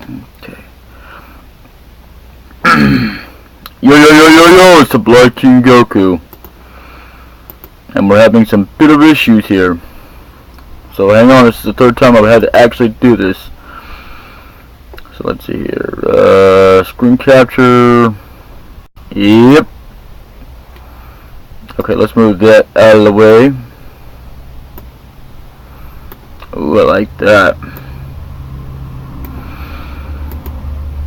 Okay. Yo, it's the Black King Goku. And we're having some bit of issues here. So hang on, this is the third time I've had to actually do this. So let's see here. Screen capture. Yep. Okay, let's move that out of the way. Ooh, I like that.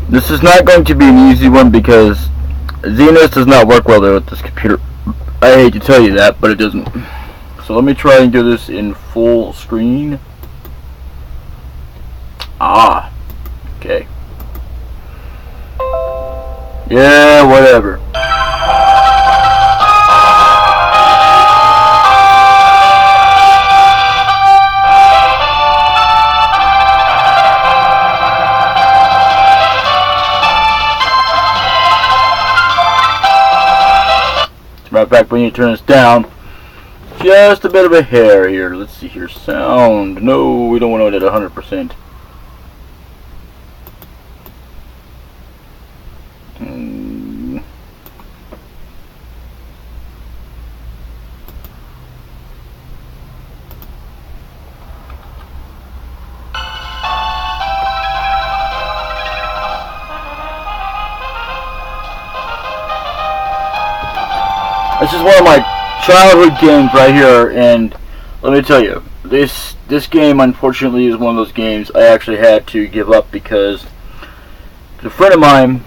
This is not going to be an easy one because Zenith does not work well there with this computer. I hate to tell you that, but it doesn't. So let me try and do this in full screen. Ah, okay. Yeah, whatever. Matter of fact, we need to turn this down just a bit of a hair here. Let's see here. Sound. No, we don't want it at 100%. This is one of my childhood games right here, and let me tell you, this game unfortunately is one of those games I actually had to give up because a friend of mine,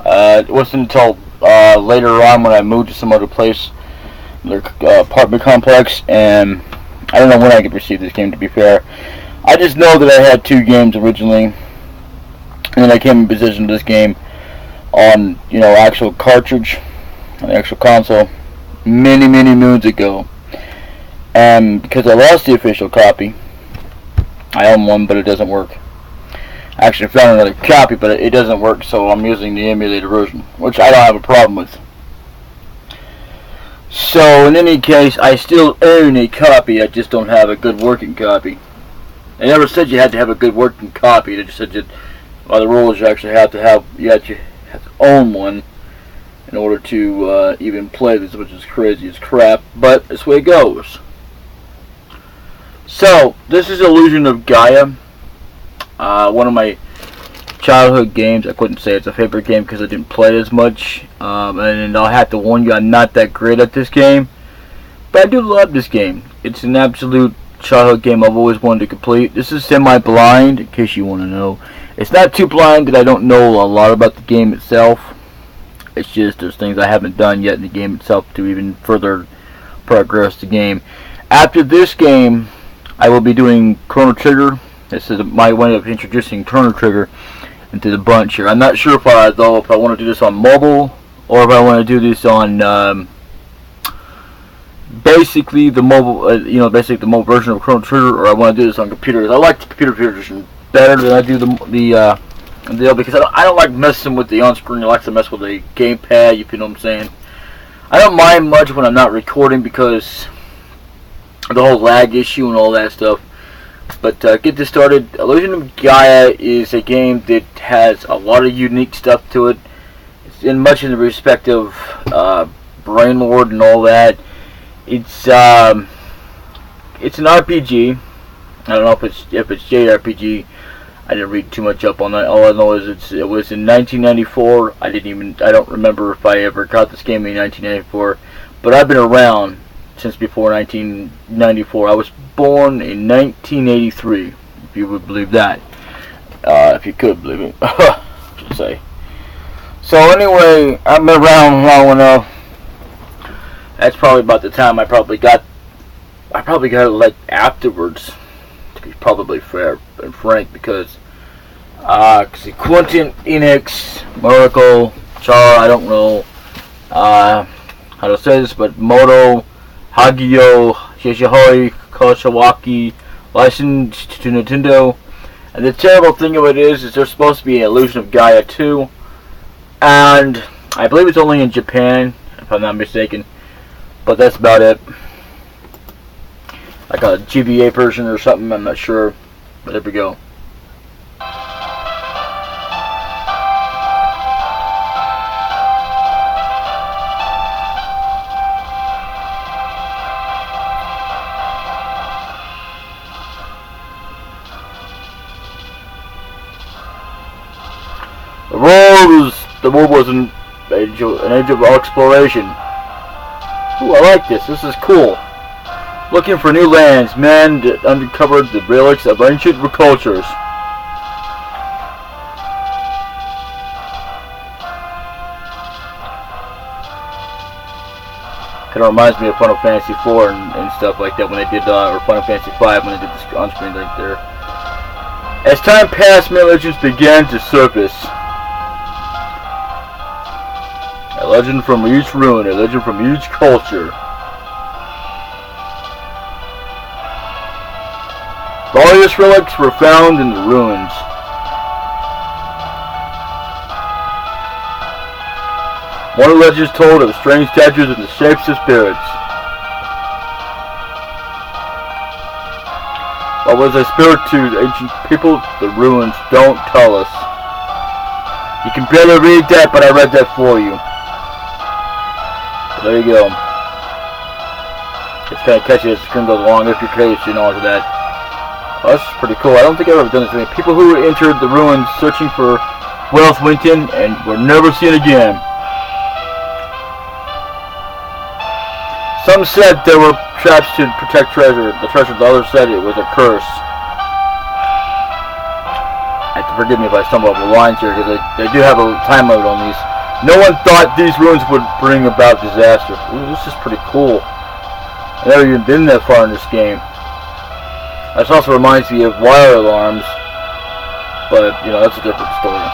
it wasn't until later on when I moved to some other place, their apartment complex, and I don't know when I could receive this game, to be fair. I just know that I had two games originally, and then I came in possession of this game on, actual cartridge, on the actual console, many moons ago. And because I lost the official copy, I own one, but it doesn't work. I actually found another copy, but it doesn't work, so I'm using the emulated version, which I don't have a problem with. So in any case, I still own a copy. I just don't have a good working copy. They never said you had to have a good working copy. They just said that by the rules you actually have to own one in order to even play this, which is crazy as crap, but that's the way it goes. So, this is iLLusion of Gaia, one of my childhood games. I couldn't say it's a favorite game because I didn't play it as much, and I'll have to warn you, I'm not that great at this game, but I do love this game. It's an absolute childhood game I've always wanted to complete. This is semi-blind, in case you want to know. It's not too blind that I don't know a lot about the game itself. It's just there's things I haven't done yet in the game itself to even further progress the game. After this game, I will be doing Chrono Trigger. This is my way of introducing Chrono Trigger into the bunch here. I'm not sure if I want to do this on mobile or if I want to do this on basically the mobile, basically the mobile version of Chrono Trigger, or I want to do this on computers. I like the computer version better than I do the because I don't like messing with the on-screen. I like to mess with the gamepad, if you know what I'm saying. I don't mind much when I'm not recording because of the whole lag issue and all that stuff. But get this started. iLLusion of Gaia is a game that has a lot of unique stuff to it. It's much in the respect of Brain Lord and all that. It's an RPG. I don't know if it's JRPG. I didn't read too much up on that. All I know is it was in 1994. I don't remember if I ever got this game in 1994, but I've been around since before 1994. I was born in 1983, if you would believe that. If you could believe it, I should say. So anyway, I've been around long enough. That's probably about the time I probably got it like afterwards, to be probably fair and frank, because Quentin, Enix, Miracle, Char, I don't know how to say this, but Moto, Hagio, Shishihoi, Koshawaki, licensed to Nintendo. And the terrible thing of it is there's supposed to be an iLLusion of Gaia 2, and I believe it's only in Japan, if I'm not mistaken, but that's about it. Like a GBA version or something, I'm not sure, but there we go. The world was an age of exploration. Ooh, I like this. This is cool. Looking for new lands, man uncovered the relics of ancient cultures. Kind of reminds me of Final Fantasy 4 and stuff like that when they did, or Final Fantasy 5 when they did this on screen right there. As time passed, many legends began to surface. A legend from each ruin, a legend from each culture. Various relics were found in the ruins. One of the legends told of strange statues in the shapes of spirits. What was a spirit to ancient people? The ruins don't tell us. You can barely read that, but I read that for you. So there you go. It's kind of catchy as the screen goes along. If you're curious, you know, to that. Oh, this is pretty cool. I don't think I've ever done this to me. People who entered the ruins searching for wealth went in and were never seen again. Some said there were traps to protect treasure. The treasure, the others said it was a curse. You have to forgive me if I stumble over the lines here, because they do have a time limit on these. No one thought these ruins would bring about disaster. Ooh, this is pretty cool. I've never even been that far in this game. This also reminds me of wire alarms, but, you know, that's a different story.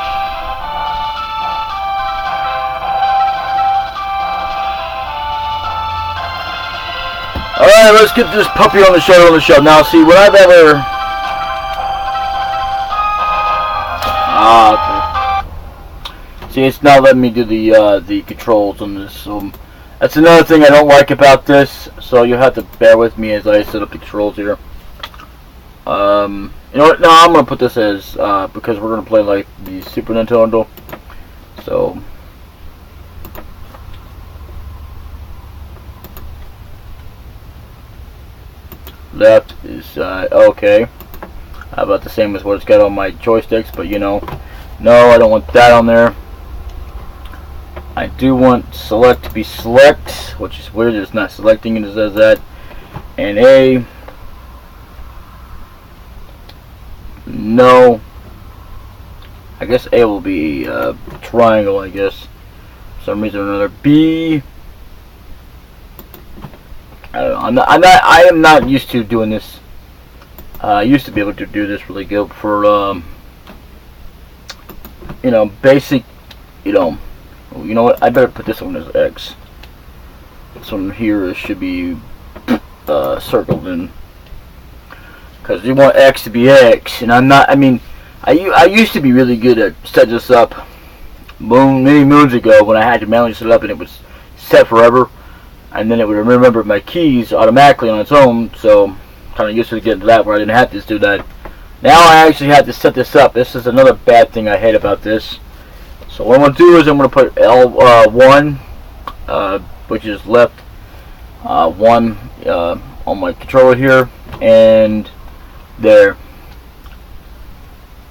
Alright, let's get this puppy on the show. Now, see, what I've ever... See, it's not letting me do the controls on this, so... That's another thing I don't like about this, so you'll have to bear with me as I set up the controls here. You know what? No, I'm gonna put this as because we're gonna play like the Super Nintendo. So left is okay. About the same as what it's got on my joysticks, but you know, no, I don't want that on there. I do want select to be select, which is weird. It's not selecting it. It says that, and A. No. I guess A will be triangle, I guess. For some reason or another. B. I don't know. I am not used to doing this. I used to be able to do this really good for you know, basic, you know what, I better put this one as X. This one here should be circled in. Because you want X to be X, and I'm not. I mean, I used to be really good at setting this up many moons ago when I had to manually set it up, and it was set forever, and then it would remember my keys automatically on its own. So I'm kind of used to getting to that where I didn't have to do that. Now I actually have to set this up. This is another bad thing I hate about this. So what I'm going to do is I'm going to put L1, which is left 1 on my controller here, and there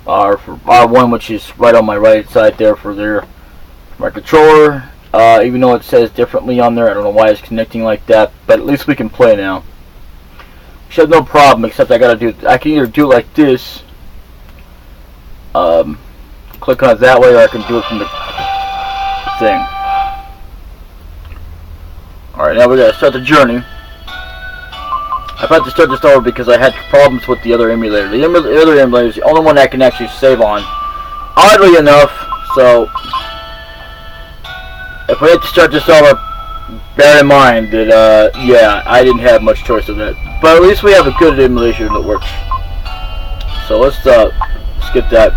for R1, which is right on my right side there for my controller. Even though it says differently on there, I don't know why it's connecting like that, but at least we can play now. Which has no problem, except I can either do it like this, click on it that way, or I can do it from the thing. Alright, now we gotta start the journey. I've had to start this over because I had problems with the other emulator. The other emulator is the only one I can actually save on. Oddly enough, so if we have to start this over, bear in mind that, yeah, I didn't have much choice of that. But at least we have a good emulation that works. So let's get that.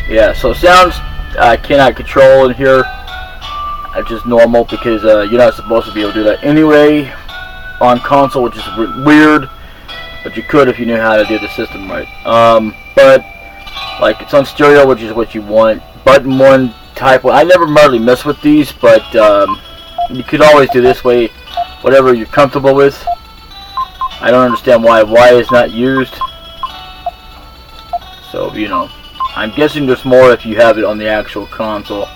Yeah, so sounds I cannot control in here. It's just normal because you're not supposed to be able to do that anyway on console, which is weird. But you could if you knew how to do the system right. But like it's on stereo, which is what you want. Button 1, type 1. I never hardly mess with these, but you could always do this way, whatever you're comfortable with. I don't understand why Y is not used. So you know. I'm guessing there's more if you have it on the actual console.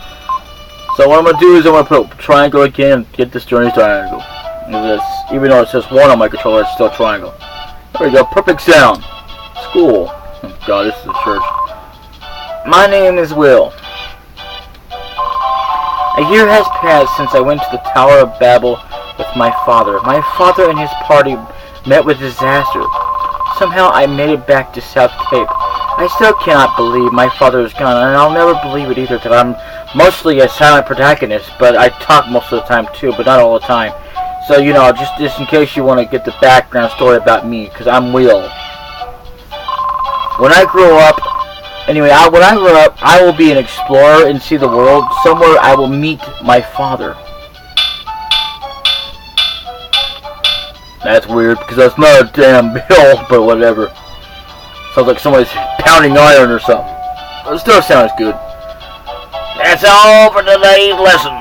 So what I'm gonna do is I'm gonna put a triangle again and get this journey triangle. Even though it says 1 on my controller, it's still a triangle. There we go, perfect sound. School. Oh god, this is a church. My name is Will. A year has passed since I went to the Tower of Babel with my father. My father and his party met with disaster. Somehow I made it back to South Cape. I still cannot believe my father is gone, and I'll never believe it either that I'm mostly a silent protagonist, but I talk most of the time too, but not all the time. So, you know, just in case you want to get the background story about me, because I'm Will. When I grow up, anyway, when I grow up, I will be an explorer and see the world. Somewhere I will meet my father. That's weird, because that's not a damn bill, but whatever. Sounds like somebody's pounding iron or something. It still sounds good. That's all for today's lesson.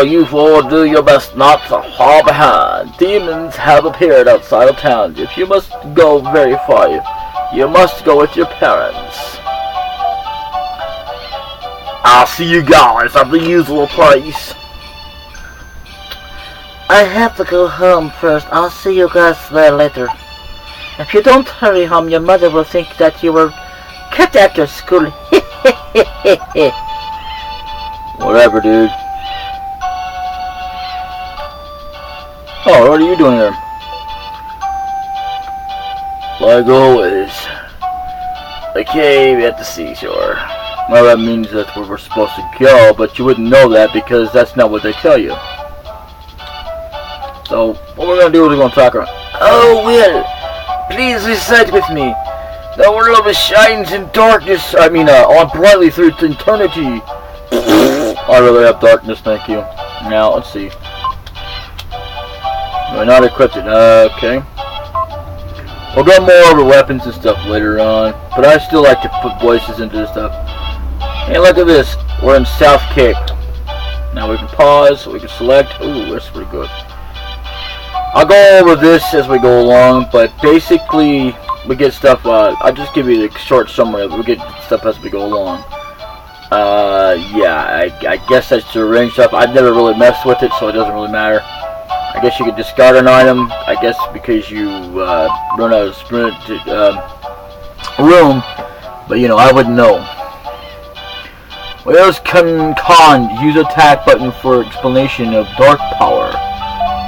You four do your best not to fall behind. Demons have appeared outside of town. If you must go very far, you must go with your parents. I'll see you guys at the usual place. I have to go home first. I'll see you guys there later. If you don't hurry home, your mother will think that you were kept after school. Whatever, dude. Oh, what are you doing here? Like always. A cave at the seashore. Well, that means that's where we're supposed to go, but you wouldn't know that because that's not what they tell you. So, what we're gonna do is we're gonna talk around. Oh, Will, please recite with me. The world shines in darkness. On brightly through eternity. I'd rather have darkness, thank you. Now, let's see. We're not equipped it. Okay. We'll go more over weapons and stuff later on, but I still like to put voices into this stuff. Hey, look at this. We're in South Cape. Now we can pause, we can select. Ooh, that's pretty good. I'll go over this as we go along, but basically we get stuff. I'll just give you the short summary of it. We get stuff as we go along. Yeah, I guess that's to arrange stuff. I've never really messed with it, so it doesn't really matter. I guess you could discard an item, I guess because you run out of room, but you know, I wouldn't know. Where's Con? Use attack button for explanation of dark power.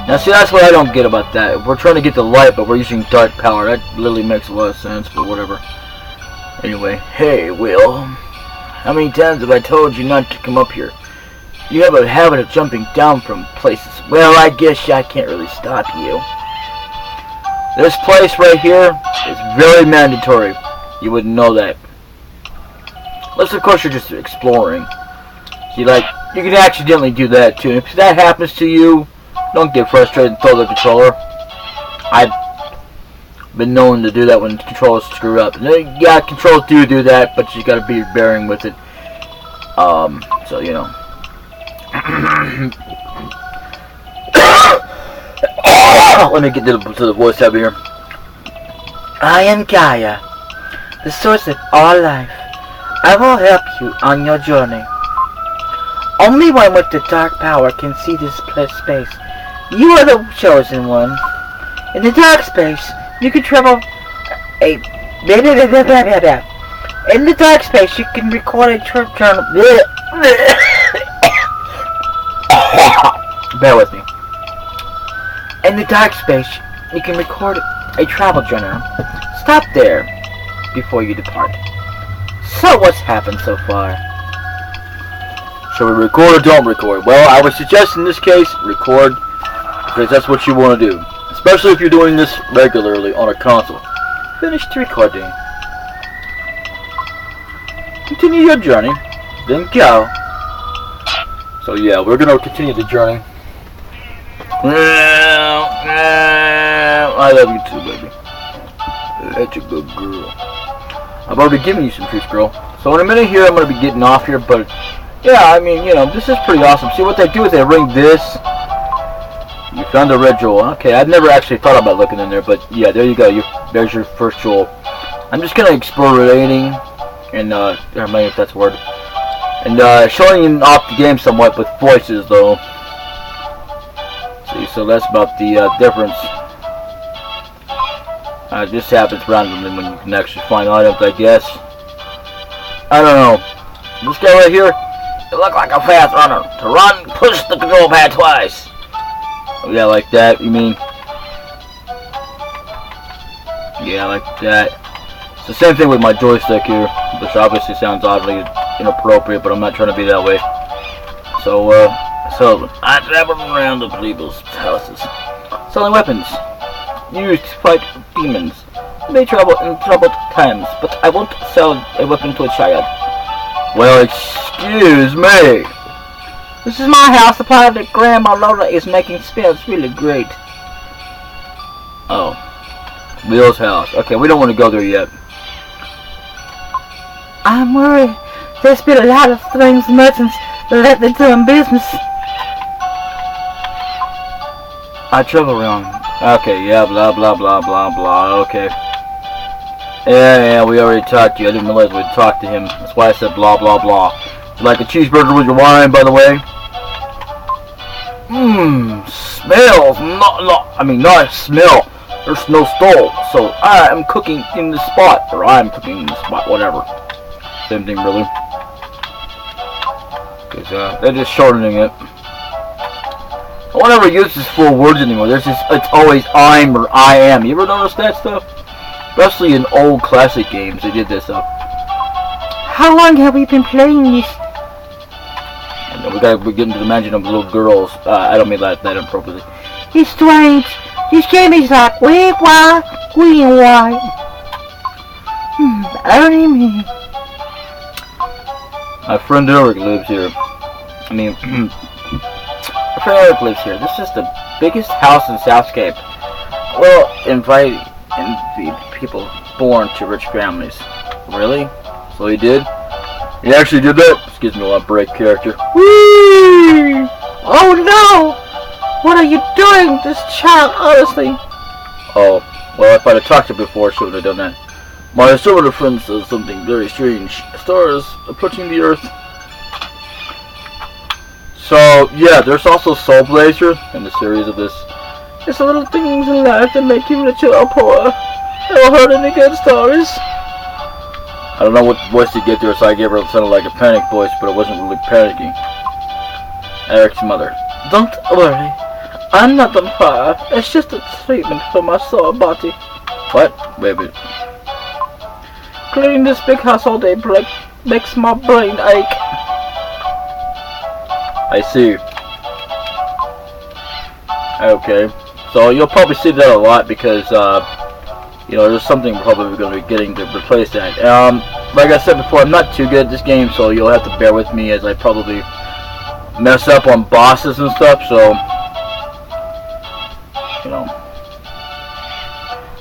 Now see, that's what I don't get about that. We're trying to get the light, but we're using dark power. That literally makes a lot of sense, but whatever. Anyway, hey, Will. How many times have I told you not to come up here? You have a habit of jumping down from places. Well, I guess I can't really stop you. This place right here is very mandatory. You wouldn't know that. Unless, of course, you're just exploring. See, like, you can accidentally do that, too. If that happens to you, don't get frustrated and throw the controller. I've been known to do that when controllers screw up. Yeah, controls do that, but you gotta be bearing with it. So, you know. Let me get to the voice over here. I am Gaia, the source of all life. I will help you on your journey. Only one with the dark power can see this space. You are the chosen one. In the dark space, you can travel in the dark space, you can record a journal. Bear with me. In the dark space, you can record a travel journal. Stop there before you depart. So what's happened so far? Should we record or don't record? Well, I would suggest in this case, record, because that's what you want to do. Especially if you're doing this regularly on a console. Finish the recording. Continue your journey, then go. So yeah, we're going to continue the journey. I love you too, baby. That's a good girl. I've already given you some treats, girl. So in a minute here, I'm going to be getting off here, but yeah, I mean, you know, this is pretty awesome. See what they do is they ring this. You found a red jewel. Okay, I've never actually thought about looking in there, but yeah, there you go. There's your first jewel. I'm just kind of exploring and I don't know if that's a word, and showing off the game somewhat with voices though. See, so that's about the difference. This happens randomly when you can actually find items, I guess. I don't know. This guy right here, it looked like a fast runner. To run, push the control pad twice. Oh, yeah, like that, you mean? Yeah, like that. It's the same thing with my joystick here, which obviously sounds oddly inappropriate, but I'm not trying to be that way. So I travel around the people's houses, selling weapons used to fight demons. You may travel in troubled times, but I won't sell a weapon to a child. Well, excuse me. This is my house. The part that Grandma Lola is making smells really great. Oh. Bill's house. Okay, we don't want to go there yet. I'm worried. There's been a lot of strange merchants lately doing business. I travel around. Okay, yeah, blah, blah, blah, blah, blah. Okay. Yeah, we already talked to you. I didn't realize we'd talk to him. That's why I said blah, blah, blah. Would you like a cheeseburger with your wine, by the way? Smells. Not smell. There's no stove, so I am cooking in the spot, or I'm cooking in the spot, whatever. Same thing, really. Because they're just shortening it. I won't ever use this full words anymore. It's always I'm or I am. You ever notice that stuff? Especially in old classic games, they did this stuff. How long have we been playing this? We're getting to the mansion of little girls. I don't mean that inappropriately. It's strange. This game is like red, white, green, white. I don't even mean. My friend Eric lives here. My friend Eric lives here. This is the biggest house in Southscape. We'll invite people born to rich families. Really? So he did? He actually did that? Excuse me while I break character. Whee! Oh no! What are you doing? This child, honestly. Oh, well, if I'd have talked to her before, she would have done that. My servitor friend says something very strange. Stars approaching the earth. So, yeah, there's also Soul Blazer in the series of this. It's the little things in life that make you rich or poor. Never heard any good stories. I don't know what voice to get there, so I gave her, it sounded like a panic voice, but it wasn't really panicking. Eric's mother. Don't worry. I'm not on fire. It's just a treatment for my sore body. What? Wait a minute. Cleaning this big house all day makes my brain ache. I see. Okay. So you'll probably see that a lot because, there's something we're probably going to be getting to replace that. Like I said before, I'm not too good at this game, so you'll have to bear with me as I probably mess up on bosses and stuff, so,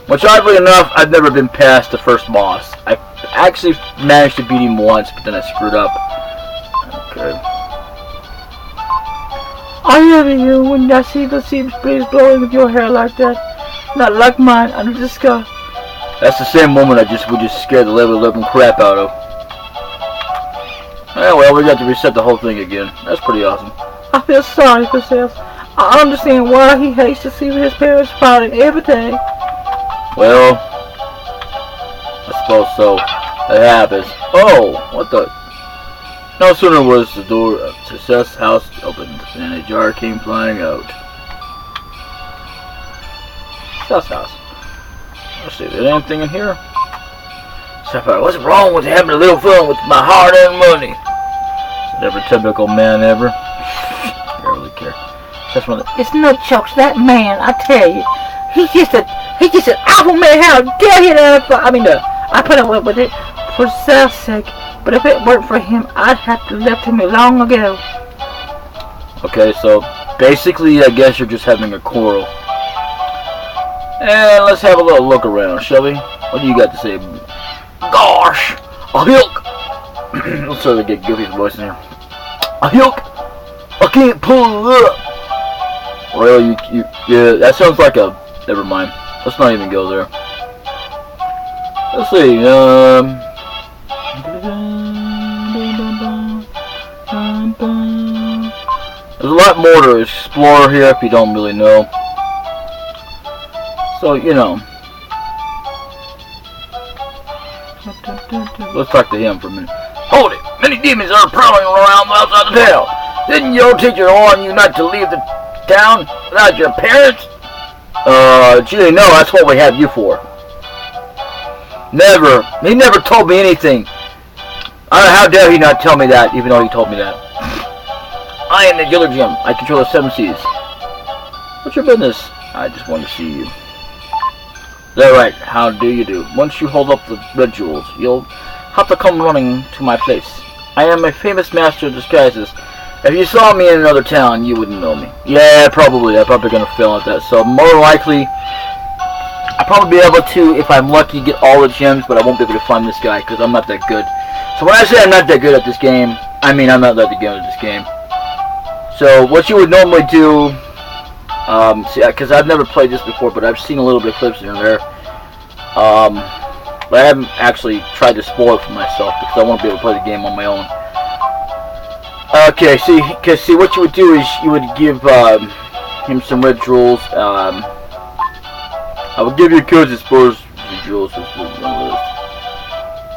Which, oddly enough, I've never been past the first boss. I actually managed to beat him once, but then I screwed up. Okay. I envy you when I see the sea breeze blowing with your hair like that. Not like mine, under the sky. That's the same moment we just scared the living crap out of. Yeah, well, we got to reset the whole thing again. That's pretty awesome. I feel sorry for Seth. I understand why he hates to see his parents fighting every day. Well, I suppose so. That happens. Oh, what the? No sooner was the door to Seth's house opened than a jar came flying out. Seth's house. Let's see, is there anything in here? Sapphire, what's wrong with having a little fun with my hard-earned money? Said every typical man ever. I don't really care. It's no jokes, that man, I tell you. He's just an awful man. How dare he I put up with it for Seth's sake. But if it weren't for him, I'd have to left him long ago. Okay, so basically, I guess you're just having a quarrel. And let's have a little look around, shall we? What do you got to say? Gosh! A hilk! Let's try to get Goofy's voice in here. A hilk! I can't pull it up! Well, yeah, that sounds like a... Never mind. Let's not even go there. Let's see, There's a lot more to explore here if you don't really know. So, you know. Let's talk to him for a minute. Hold it! Many demons are prowling around outside the town. Didn't your teacher warn you not to leave the town without your parents? Gee, no, that's what we have you for. Never. He never told me anything. How dare he not tell me that, even though he told me that. I am the iLLusion. I control the 7 seas. What's your business? I just want to see you. Is that right? How do you do? Once you hold up the red jewels, you'll have to come running to my place. I am a famous master of disguises. If you saw me in another town, you wouldn't know me. Yeah, probably. I'm probably going to fail at that. So, more likely, I'll probably be able to, if I'm lucky, get all the gems, but I won't be able to find this guy, because I'm not that good. So, when I say I'm not that good at this game, I mean I'm not that good at this game. So, what you would normally do, because I've never played this before, but I've seen a little bit of clips in there. But I haven't actually tried to spoil it for myself, because I won't be able to play the game on my own. Okay, see, what you would do is you would give him some red jewels. I will give you codes as far as the jewels.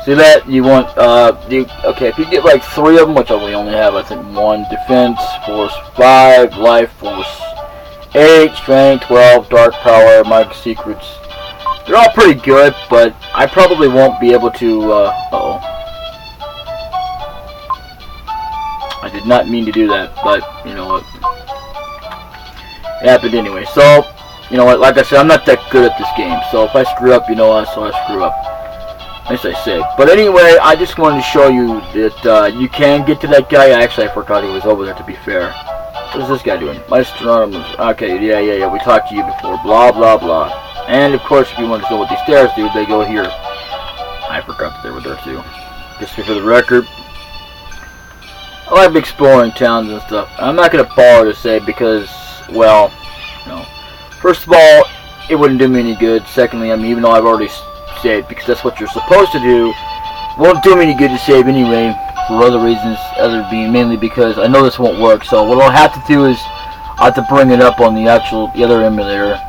See that? You want, okay, if you get like 3 of them, which we only have, I think, 1, defense, force 5, life, force 8, strength 12, dark power, magic secrets. They're all pretty good, but I probably won't be able to, uh-oh. I did not mean to do that, but, you know what. It happened anyway. So, you know what, like I said, I'm not that good at this game. So if I screw up, you know what, so I screw up. At least I say. But anyway, I just wanted to show you that you can get to that guy. Actually, I forgot he was over there, to be fair. What is this guy doing? Okay, yeah, we talked to you before. Blah, blah, blah. And, of course, if you want to know what these stairs do, they go here. I forgot that they were there, too. Just for the record. I like exploring towns and stuff. I'm not going to bother to say because, well, you know, first of all, it wouldn't do me any good. Secondly, I mean, even though I've already saved, because that's what you're supposed to do, it won't do me any good to save anyway, for other reasons, mainly because I know this won't work. So what I'll have to do is I have to bring it up on the other emulator,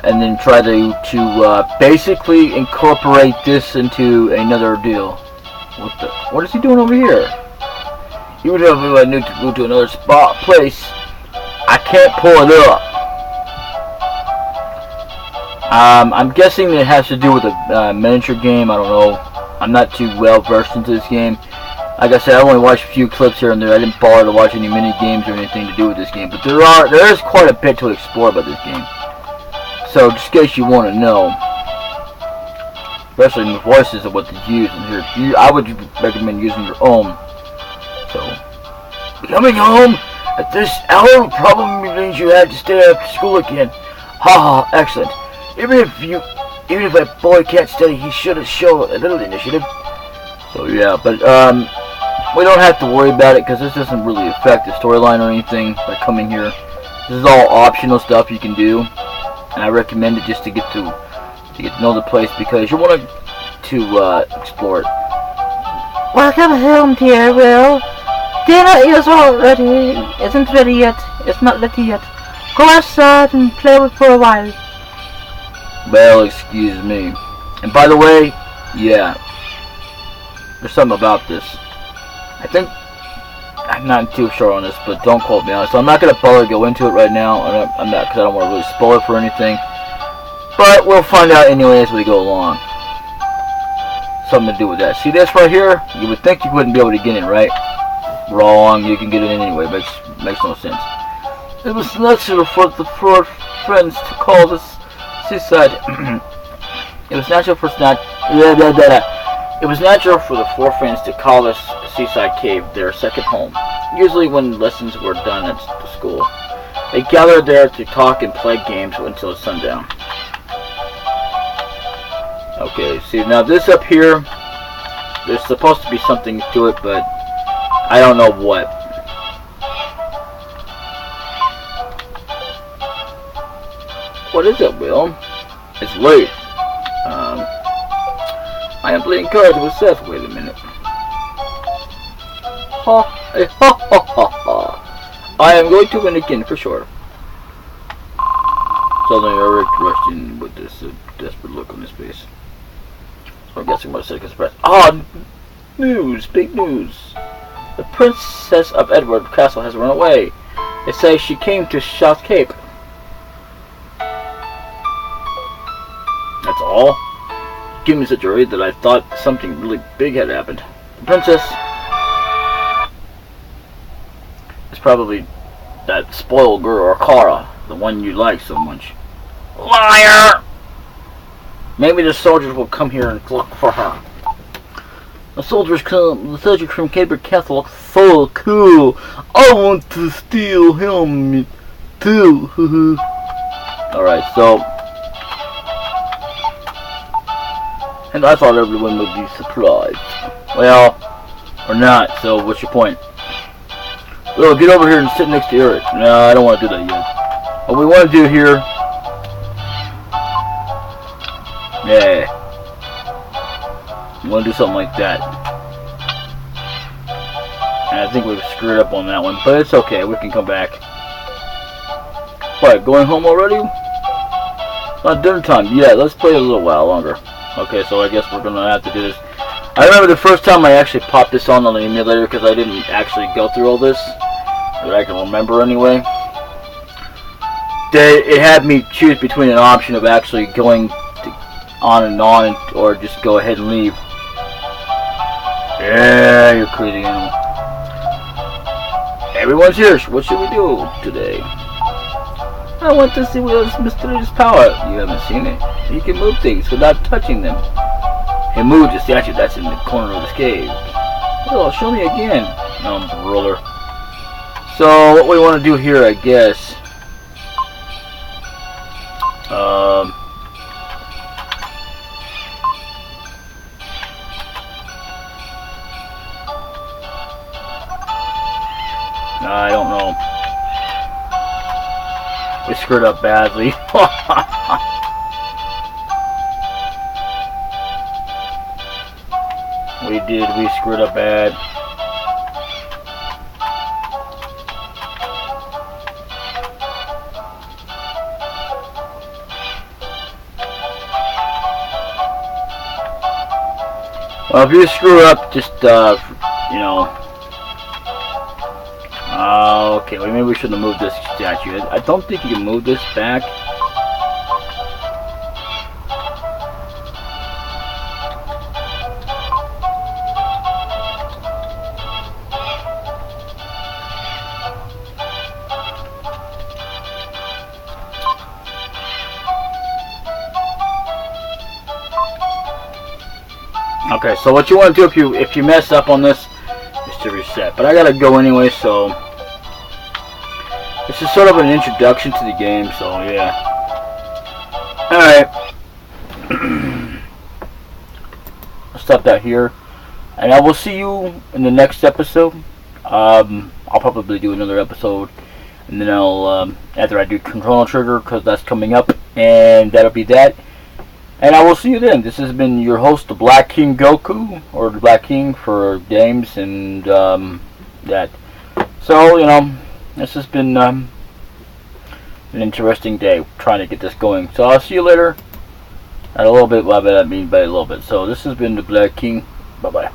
and then try to basically incorporate this into another deal. What is he doing over here? You would have I need to go to another place. I can't pull it up. I'm guessing it has to do with a miniature game. I don't know. I'm not too well versed into this game. Like I said, I only watched a few clips here and there. I didn't bother to watch any mini games or anything to do with this game. But there is quite a bit to explore about this game. So just in case you want to know, especially the voices of what to use in here, I would recommend using your own. So, coming home at this hour probably means you have to stay after school again. Haha, excellent. Even if a boy can't study, he should show a little initiative. So yeah, but we don't have to worry about it because this doesn't really affect the storyline or anything by coming here. This is all optional stuff you can do, and I recommend it just to get to know the place because you want to explore it. Welcome home, dear Will. Dinner is all ready. Isn't ready yet. It's not ready yet. Go outside and play with for a while. Well, excuse me. And by the way, yeah, there's something about this. I think I'm not too sure on this, but don't quote me on it. So I'm not gonna bother to go into it right now. I'm not, because I don't want to really spoil it for anything. But we'll find out anyway as we go along. Something to do with that. See this right here? You would think you wouldn't be able to get in, right? Wrong. You can get it in anyway. Makes no sense. It was natural for the 4 friends to call this seaside. It was natural for the 4 friends to call this seaside cave their second home. Usually when lessons were done at the school, they gathered there to talk and play games until sundown. Okay, see now this up here, there's supposed to be something to it, but I don't know what. What is it, Will? It's late. I am playing cards with Seth. Wait a minute. I am going to win again for sure. Suddenly Eric rushed in with this desperate look on his face. So I'm guessing my second press. Ah, news! Big news! The Princess of Edward Castle has run away. They say she came to South Cape. That's all? Give me such a read that I thought something really big had happened. The princess is probably that spoiled girl, Cara, the one you like so much. Liar! Maybe the soldiers will come here and look for her. The soldiers from Cape Castle looks so cool. I want to steal him too. Alright, so... And I thought everyone would be surprised. Well, or not, so what's your point? Well, get over here and sit next to Eric. No, I don't want to do that yet. What we want to do here... Yeah. We want to do something like that. And I think we've screwed up on that one, but it's okay, we can come back. What, going home already? Not dinner time. Yeah, let's play a little while longer. Okay, so I guess we're gonna have to do this. I remember the first time I actually popped this on the emulator because I didn't actually go through all this, but I can remember anyway. It had me choose between an option of actually going on and on, or just go ahead and leave. Yeah, you crazy animal. Everyone's here. What should we do today? I want to see Will's mysterious power. You haven't seen it. He can move things without touching them. He moved the statue that's in the corner of this cave. Oh, show me again. Brother. So, what we want to do here, I guess... I don't know. We screwed up badly. We screwed up bad. Well, if you screw up, just, you know... okay, well, maybe we shouldn't have moved this statue. I don't think you can move this back. Okay, so what you want to do if you mess up on this is to reset. But I gotta go anyway, so this is sort of an introduction to the game. So yeah. All right. I'll stop that here, and I will see you in the next episode. I'll probably do another episode, and then I'll after I do Chrono Trigger, because that's coming up, and that'll be that. And I will see you then. This has been your host, the Black King Goku, or the Black King for games and that. So, you know, this has been an interesting day trying to get this going. So I'll see you later. And a little bit, by that I mean by a little bit. So this has been the Black King. Bye-bye.